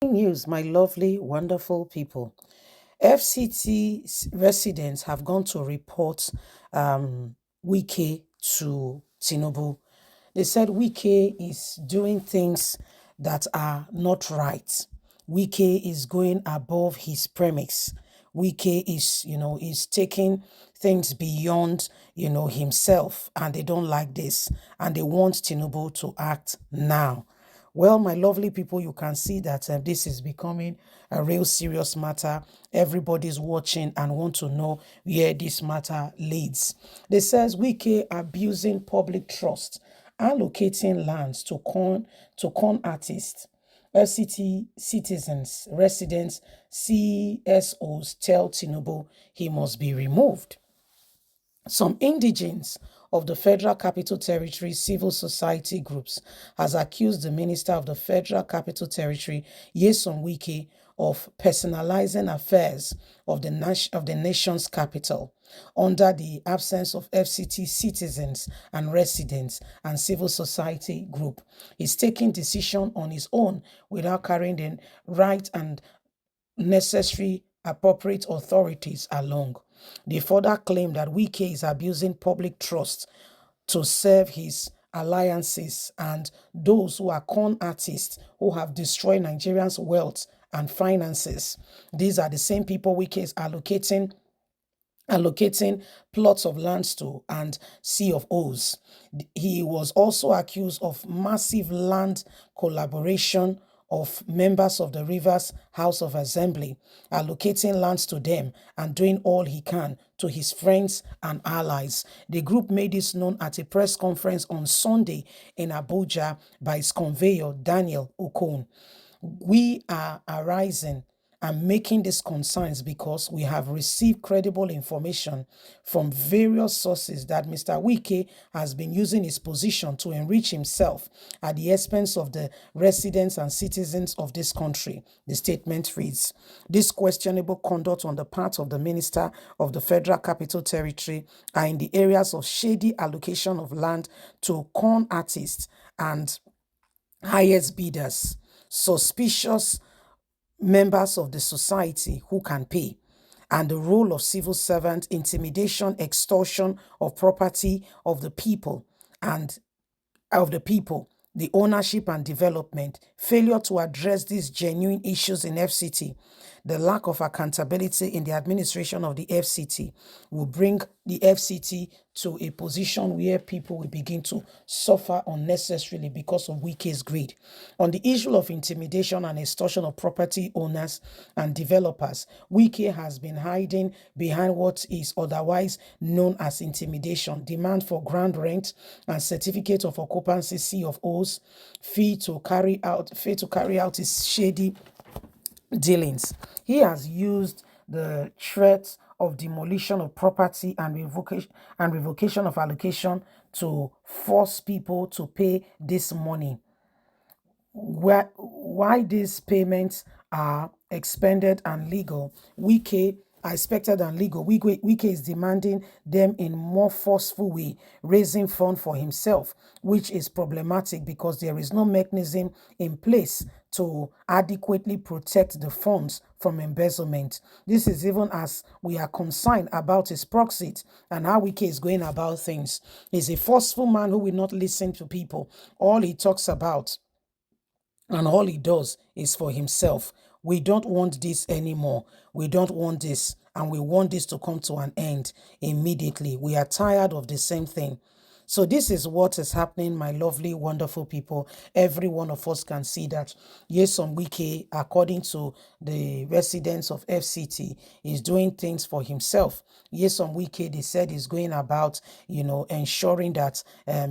News, my lovely, wonderful people. FCT residents have gone to report Wike to Tinubu. They said Wike is doing things that are not right. Wike is going above his premise. Wike is taking things beyond, himself, and they don't like this, and they want Tinubu to act now. Well, my lovely people, you can see that this is becoming a real serious matter. Everybody's watching and want to know where this matter leads. They says Wike abusing public trust, allocating lands to con artists. LCT citizens, residents, CSOs tell Tinubu he must be removed. Some indigenes of the Federal Capital Territory civil society groups has accused the Minister of the Federal Capital Territory, Nyesom Wike, of personalizing affairs of the nation's capital under the absence of FCT citizens and residents and civil society group. He's taking decision on his own without carrying the right and necessary appropriate authorities along. They further claim that Wike is abusing public trust to serve his alliances and those who are con artists who have destroyed Nigerians' wealth and finances. These are the same people Wike is allocating plots of lands to and C of O's. He was also accused of massive land collaboration of members of the Rivers House of Assembly, allocating lands to them and doing all he can to his friends and allies. The group made this known at a press conference on Sunday in Abuja by its conveyor, Daniel Okon. We are arising and making these concerns because we have received credible information from various sources that Mr. Wike has been using his position to enrich himself at the expense of the residents and citizens of this country. The statement reads, this questionable conduct on the part of the Minister of the Federal Capital Territory are in the areas of shady allocation of land to con artists and highest bidders, suspicious members of the society who can pay, and the role of civil servant, intimidation, extortion of property of the people and the ownership and development, failure to address these genuine issues in FCT, the lack of accountability in the administration of the FCT will bring the FCT to a position where people will begin to suffer unnecessarily because of Wike's greed. On the issue of intimidation and extortion of property owners and developers, Wike has been hiding behind what is otherwise known as intimidation, demand for ground rent and certificate of occupancy C of O's, fee to carry out his shady dealings. He has used the threat of demolition of property and revocation of allocation to force people to pay this money. Why these payments are expended and legal, Wike are expected and legal. Wike is demanding them in more forceful way, raising fund for himself, which is problematic because there is no mechanism in place to adequately protect the funds from embezzlement. This is even as we are concerned about his proxy and how Wike is going about things. He's a forceful man who will not listen to people. All he talks about and all he does is for himself. We don't want this anymore. We don't want this, and we want this to come to an end immediately. We are tired of the same thing. So this is what is happening, my lovely, wonderful people. Every one of us can see that Nyesom Wike, according to the residents of FCT, is doing things for himself. Nyesom Wike, they said, is going about, ensuring that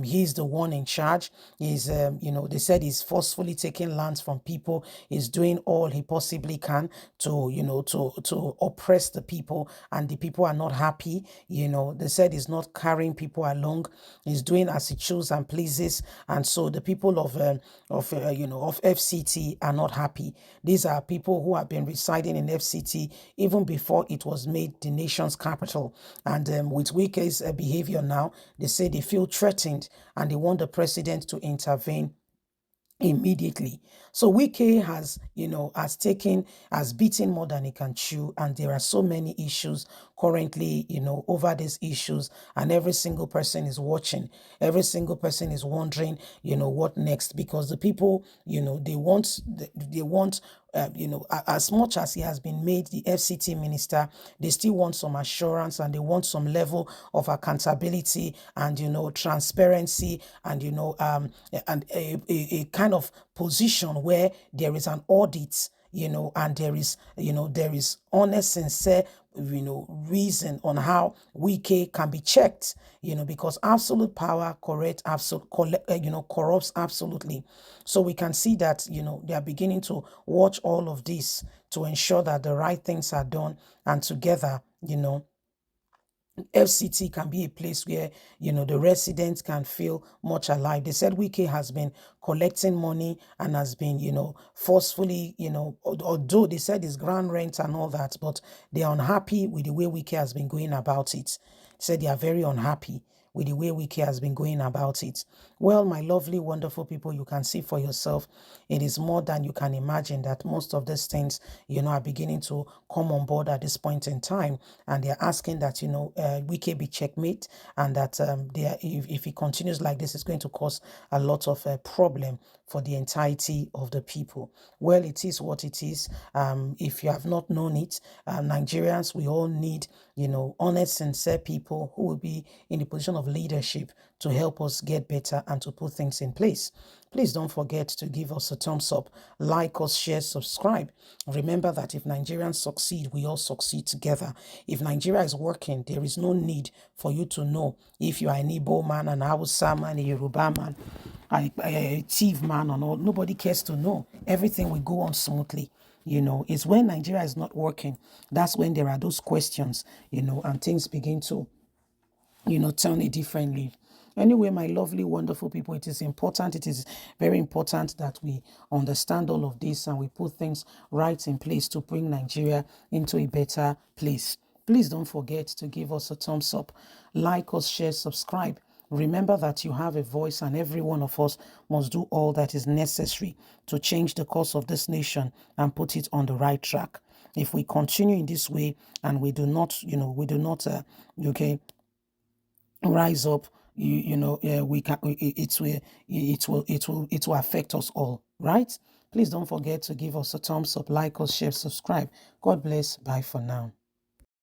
he's the one in charge. They said he's forcefully taking lands from people. He's doing all he possibly can to oppress the people, and the people are not happy. They said he's not carrying people along. He's doing as he chooses and pleases, and so the people of FCT are not happy. These are people who have been residing in FCT even before it was made the nation's capital. And with Wike's behavior now, they say they feel threatened and they want the president to intervene immediately. So Wike has, has beaten more than he can chew, and there are so many issues currently, over these issues, and every single person is watching. Every single person is wondering, what next, because the people, they want as much as he has been made the FCT minister, they still want some assurance, and they want some level of accountability, and transparency, and and a kind of position where there is an audit, and there is honest, sincere, reason on how Wike can be checked, because absolute power corrupts absolutely. So we can see that, they are beginning to watch all of this to ensure that the right things are done, and together, FCT can be a place where, the residents can feel much alive. They said Wike has been collecting money and has been, forcefully, although they said it's ground rent and all that, but they are unhappy with the way Wike has been going about it. They said they are very unhappy with the way Wike has been going about it. Well, my lovely, wonderful people, you can see for yourself, it is more than you can imagine that most of these things, are beginning to come on board at this point in time. And they're asking that, Wike be checkmate, and that if he continues like this, it's going to cause a lot of problem for the entirety of the people. Well, it is what it is. If you have not known it, Nigerians, we all need, honest, sincere people who will be in the position of leadership to help us get better and to put things in place. Please don't forget to give us a thumbs up, like us, share, subscribe. Remember that if Nigerians succeed, we all succeed together. If Nigeria is working, there is no need for you to know if you are an Igbo man, an Hausa man, a Yoruba man, a thief man, or not. Nobody cares to know. Everything will go on smoothly. It's when Nigeria is not working, that's when there are those questions, and things begin to, turn a different leaf. Anyway, my lovely, wonderful people, it is important. It is very important that we understand all of this and we put things right in place to bring Nigeria into a better place. Please don't forget to give us a thumbs up, like us, share, subscribe. Remember that you have a voice, and every one of us must do all that is necessary to change the course of this nation and put it on the right track. If we continue in this way and we do not, rise up, we can, it will affect us all, right? Please don't forget to give us a thumbs up, like us, share, subscribe. God bless. Bye for now.